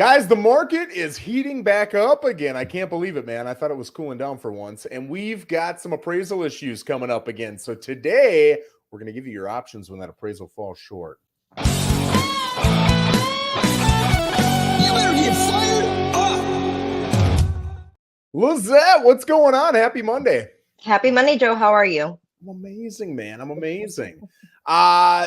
Guys, the market is heating back up again. I can't believe it, man. I thought it was cooling down for once. And we've got some appraisal issues coming up again. So today, we're going to give you your options when that appraisal falls short. You better get fired up. Lissette, what's going on? Happy Monday. Happy Monday, Joe. How are you? I'm amazing, man. I'm amazing.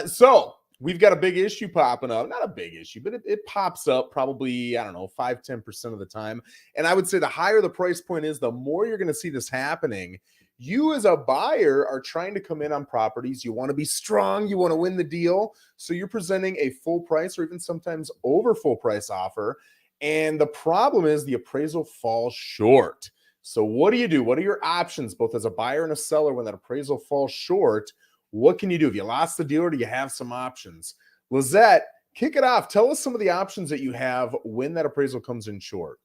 So we've got a big issue popping up. Not a big issue, but it pops up probably, 5-10% of the time. And I would say the higher the price point is, the more you're going to see this happening. You as a buyer are trying to come in on properties. You want to be strong. You want to win the deal. So you're presenting a full price or even sometimes over full price offer. And the problem is the appraisal falls short. So what do you do? What are your options, both as a buyer and a seller, when that appraisal falls short? What can you do? If you lost the deal, or do you have some options? Lissette, kick it off. Tell us some of the options that you have when that appraisal comes in short.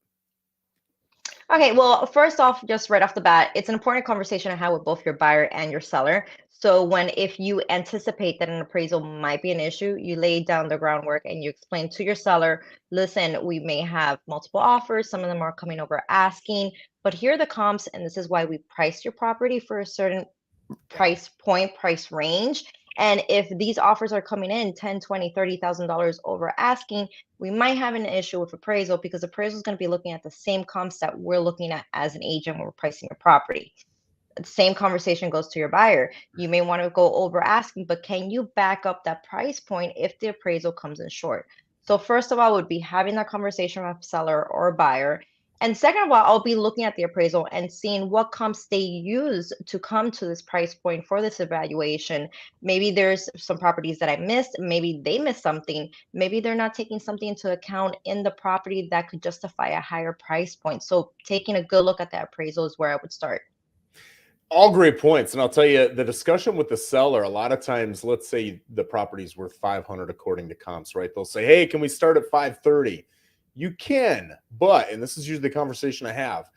Okay, well, first off, just right off the bat, it's an important conversation to have with both your buyer and your seller. So if you anticipate that an appraisal might be an issue, you lay down the groundwork and you explain to your seller, listen, we may have multiple offers. Some of them are coming over asking, but here are the comps, and this is why we priced your property for a certain price point, price range. And if these offers are coming in $10, $20, $30,000 over asking, we might have an issue with appraisal, because appraisal is going to be looking at the same comps that we're looking at as an agent when we're pricing your property. The same conversation goes to your buyer. You may want to go over asking, but can you back up that price point if the appraisal comes in short? So first of all, would be having that conversation with seller or buyer. And second of all, I'll be looking at the appraisal and seeing what comps they use to come to this price point for this evaluation. Maybe there's some properties that I missed. Maybe they missed something. Maybe they're not taking something into account in the property that could justify a higher price point. So taking a good look at that appraisal is where I would start. All great points. And I'll tell you, the discussion with the seller, a lot of times, let's say the property's worth 500 according to comps, right? They'll say, hey, can we start at 530? You can, but, and this is usually the conversation I have,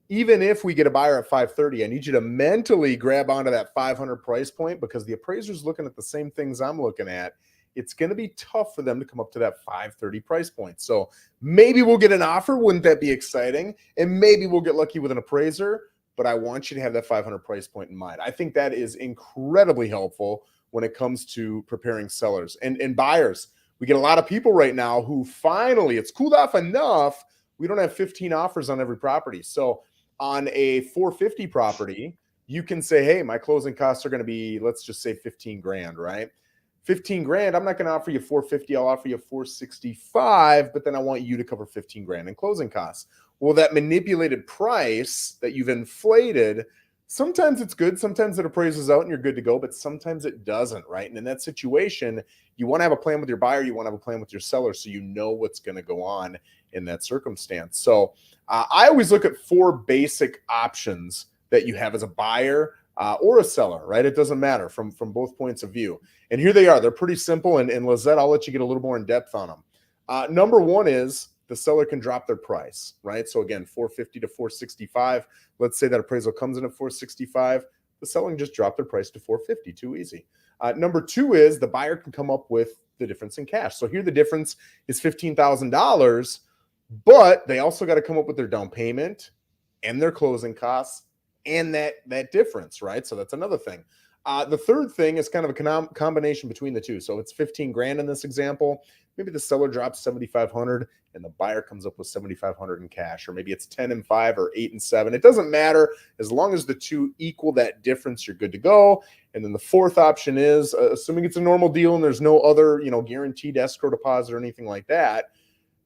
even if we get a buyer at 530, I need you to mentally grab onto that 500 price point, because the appraiser's looking at the same things I'm looking at. It's going to be tough for them to come up to that 530 price point. So maybe we'll get an offer. Wouldn't that be exciting? And maybe we'll get lucky with an appraiser, but I want you to have that 500 price point in mind. I think that is incredibly helpful when it comes to preparing sellers and buyers. We get a lot of people right now who finally, it's cooled off enough. We don't have 15 offers on every property. So on a 450 property, you can say, hey, my closing costs are going to be, let's just say 15 grand, right? 15 grand. I'm not going to offer you 450. I'll offer you 465, but then I want you to cover 15 grand in closing costs. Well, that manipulated price that you've inflated, sometimes it's good. Sometimes it appraises out and you're good to go, but sometimes it doesn't, right? And in that situation, you want to have a plan with your buyer. You want to have a plan with your seller, so you know what's going to go on in that circumstance. So I always look at 4 basic options that you have as a buyer or a seller, right? It doesn't matter from both points of view. And here they are. They're pretty simple. And Lissette, I'll let you get a little more in depth on them. Number one is the seller can drop their price, right? So again, 450 to 465. Let's say that appraisal comes in at 465. The seller can just drop their price to 450. Too easy. Number 2 is the buyer can come up with the difference in cash. So here the difference is $15,000, but they also got to come up with their down payment and their closing costs and that difference, right? So that's another thing. The third thing is kind of a combination between the two. So it's 15 grand in this example. Maybe the seller drops 7,500 and the buyer comes up with 7,500 in cash, or maybe it's 10 and 5 or 8 and 7. It doesn't matter. As long as the two equal that difference, you're good to go. And then the fourth option is, assuming it's a normal deal and there's no other, guaranteed escrow deposit or anything like that,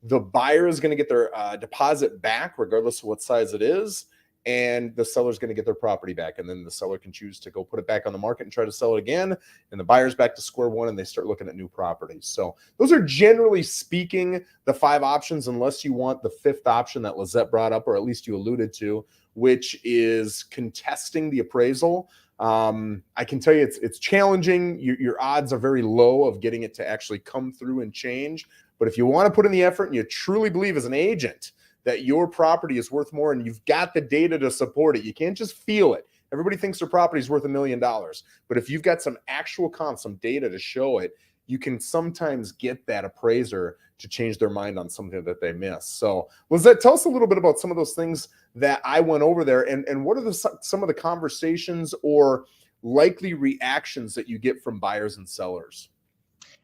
the buyer is going to get their deposit back regardless of what size it is. And the seller's going to get their property back. And then the seller can choose to go put it back on the market and try to sell it again. And the buyer's back to square one and they start looking at new properties. So those are, generally speaking, the 5 options, unless you want the 5th option that Lissette brought up, or at least you alluded to, which is contesting the appraisal. I can tell you it's challenging. Your odds are very low of getting it to actually come through and change. But if you want to put in the effort and you truly believe as an agent that your property is worth more and you've got the data to support it, you can't just feel it. Everybody thinks their property is worth $1 million. But if you've got some actual comps, some data to show it, you can sometimes get that appraiser to change their mind on something that they miss. So Lissette, tell us a little bit about some of those things that I went over there, and what are some of the conversations or likely reactions that you get from buyers and sellers?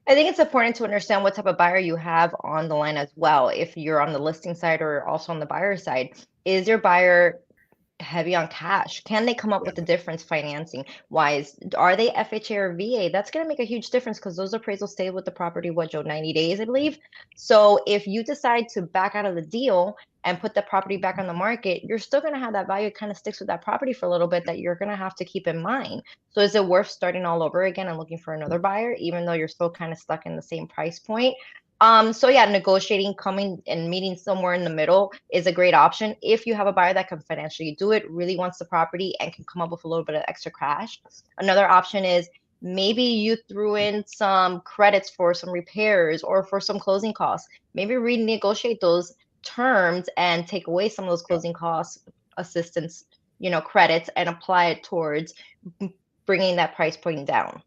I think it's important to understand what type of buyer you have on the line as well. If you're on the listing side or also on the buyer side, is your buyer heavy on cash? Can they come up Yeah. with the difference financing wise? Are they FHA or VA? That's going to make a huge difference because those appraisals stay with the property, what, Joe, 90 days, I believe. So if you decide to back out of the deal and put the property back on the market, you're still going to have that value kind of sticks with that property for a little bit that you're going to have to keep in mind. So is it worth starting all over again and looking for another buyer, even though you're still kind of stuck in the same price point? So yeah, negotiating, coming and meeting somewhere in the middle is a great option. If you have a buyer that can financially do it, really wants the property and can come up with a little bit of extra cash. Another option is maybe you threw in some credits for some repairs or for some closing costs. Maybe renegotiate those terms and take away some of those closing costs, assistance, credits and apply it towards bringing that price point down.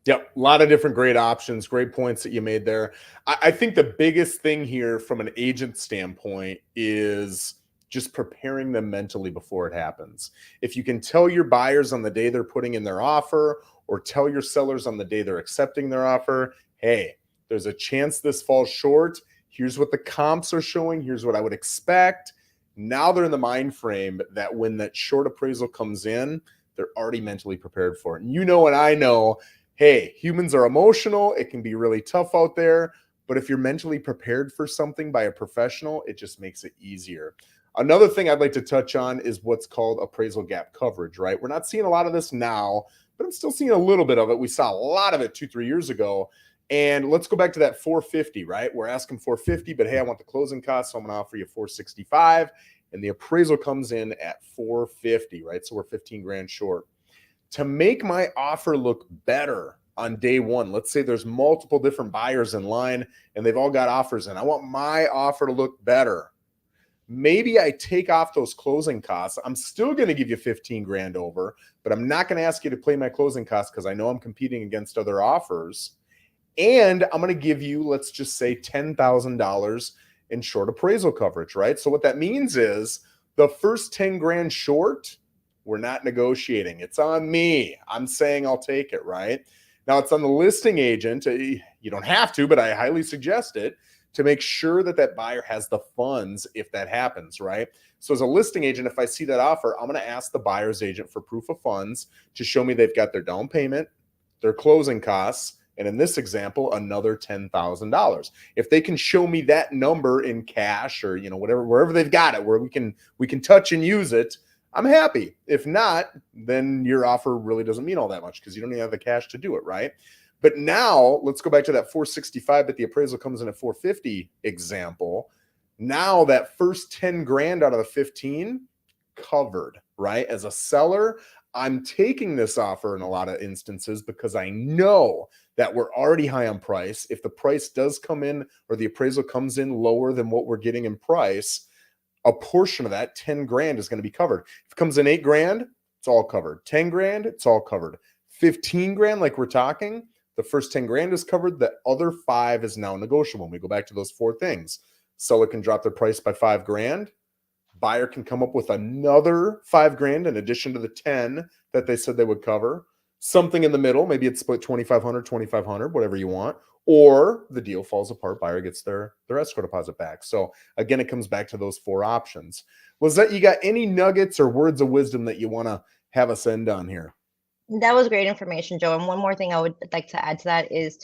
Yep, a lot of different great options, great points that you made there. I think the biggest thing here from an agent standpoint is just preparing them mentally before it happens. If you can tell your buyers on the day they're putting in their offer or tell your sellers on the day they're accepting their offer, hey, there's a chance this falls short. Here's what the comps are showing. Here's what I would expect. Now they're in the mind frame that when that short appraisal comes in, they're already mentally prepared for it. And you know, and I know, hey, humans are emotional. It can be really tough out there. But if you're mentally prepared for something by a professional, it just makes it easier. Another thing I'd like to touch on is what's called appraisal gap coverage, right? We're not seeing a lot of this now, but I'm still seeing a little bit of it. We saw a lot of it 2-3 years ago. And let's go back to that 450, right? We're asking 450, but hey, I want the closing costs, so I'm going to offer you 465. And the appraisal comes in at 450, right? So we're 15 grand short. To make my offer look better on day one, let's say there's multiple different buyers in line and they've all got offers in. I want my offer to look better. Maybe I take off those closing costs. I'm still going to give you 15 grand over, but I'm not going to ask you to pay my closing costs because I know I'm competing against other offers. And I'm going to give you, let's just say $10,000 in short appraisal coverage, right? So what that means is the first 10 grand short, we're not negotiating. It's on me. I'm saying I'll take it, right? Now it's on the listing agent. You don't have to, but I highly suggest it to make sure that that buyer has the funds if that happens, right? So as a listing agent, if I see that offer, I'm going to ask the buyer's agent for proof of funds to show me they've got their down payment, their closing costs, and in this example, another $10,000. If they can show me that number in cash or whatever, wherever they've got it, where we can touch and use it, I'm happy. If not, then your offer really doesn't mean all that much because you don't even have the cash to do it, right? But now let's go back to that 465, but the appraisal comes in at 450 example. Now that first 10 grand out of the 15 covered, right? As a seller, I'm taking this offer in a lot of instances because I know that we're already high on price. If the price does come in or the appraisal comes in lower than what we're getting in price, a portion of that 10 grand is going to be covered. If it comes in 8 grand, it's all covered. 10 grand, it's all covered. 15 grand, like we're talking, the first 10 grand is covered. The other 5 is now negotiable. When we go back to those 4 things, seller can drop their price by 5 grand. Buyer can come up with another 5 grand in addition to the 10 that they said they would cover. Something in the middle, maybe it's split 2,500, whatever you want. Or the deal falls apart, buyer gets their escrow deposit back. So again, it comes back to those 4 options. Lissette, you got any nuggets or words of wisdom that you want to have us end on here? That was great information, Joe. And one more thing I would like to add to that is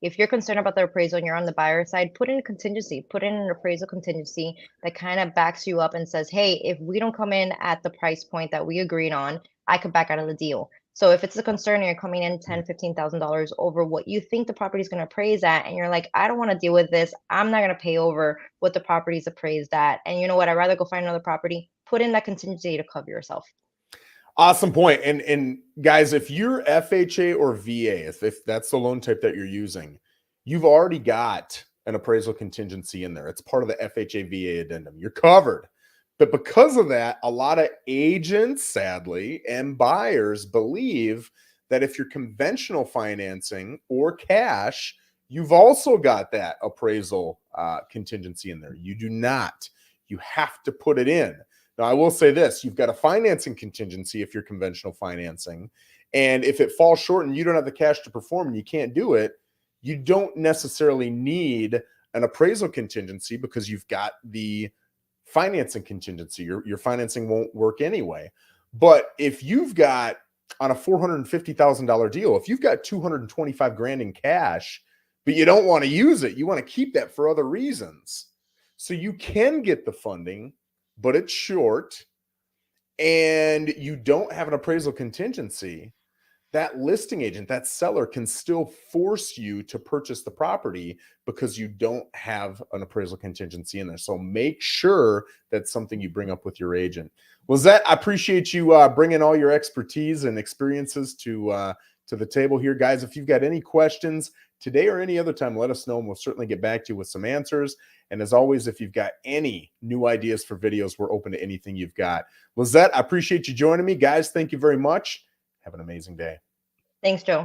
if you're concerned about the appraisal and you're on the buyer side, put in a contingency, put in an appraisal contingency that kind of backs you up and says, hey, if we don't come in at the price point that we agreed on, I could back out of the deal. So if it's a concern and you're coming in $10,000, $15,000 over what you think the property is going to appraise at, and you're like, I don't want to deal with this. I'm not going to pay over what the property is appraised at. And you know what? I'd rather go find another property. Put in that contingency to cover yourself. Awesome point. And guys, if you're FHA or VA, if that's the loan type that you're using, you've already got an appraisal contingency in there. It's part of the FHA VA addendum. You're covered. But because of that, a lot of agents, sadly, and buyers believe that if you're conventional financing or cash, you've also got that appraisal contingency in there. You do not. You have to put it in. Now, I will say this, you've got a financing contingency if you're conventional financing. And if it falls short and you don't have the cash to perform and you can't do it, you don't necessarily need an appraisal contingency because you've got the financing contingency. Your financing won't work anyway. But if you've got on a $450,000 deal, if you've got 225 grand in cash, but you don't want to use it, you want to keep that for other reasons. So you can get the funding, but it's short, and you don't have an appraisal contingency, that listing agent, that seller can still force you to purchase the property because you don't have an appraisal contingency in there. So make sure that's something you bring up with your agent. Lissette, I appreciate you bringing all your expertise and experiences to the table here. Guys, if you've got any questions today or any other time, let us know, and we'll certainly get back to you with some answers. And as always, if you've got any new ideas for videos, we're open to anything you've got. Lissette, I appreciate you joining me. Guys, thank you very much. Have an amazing day. Thanks, Joe.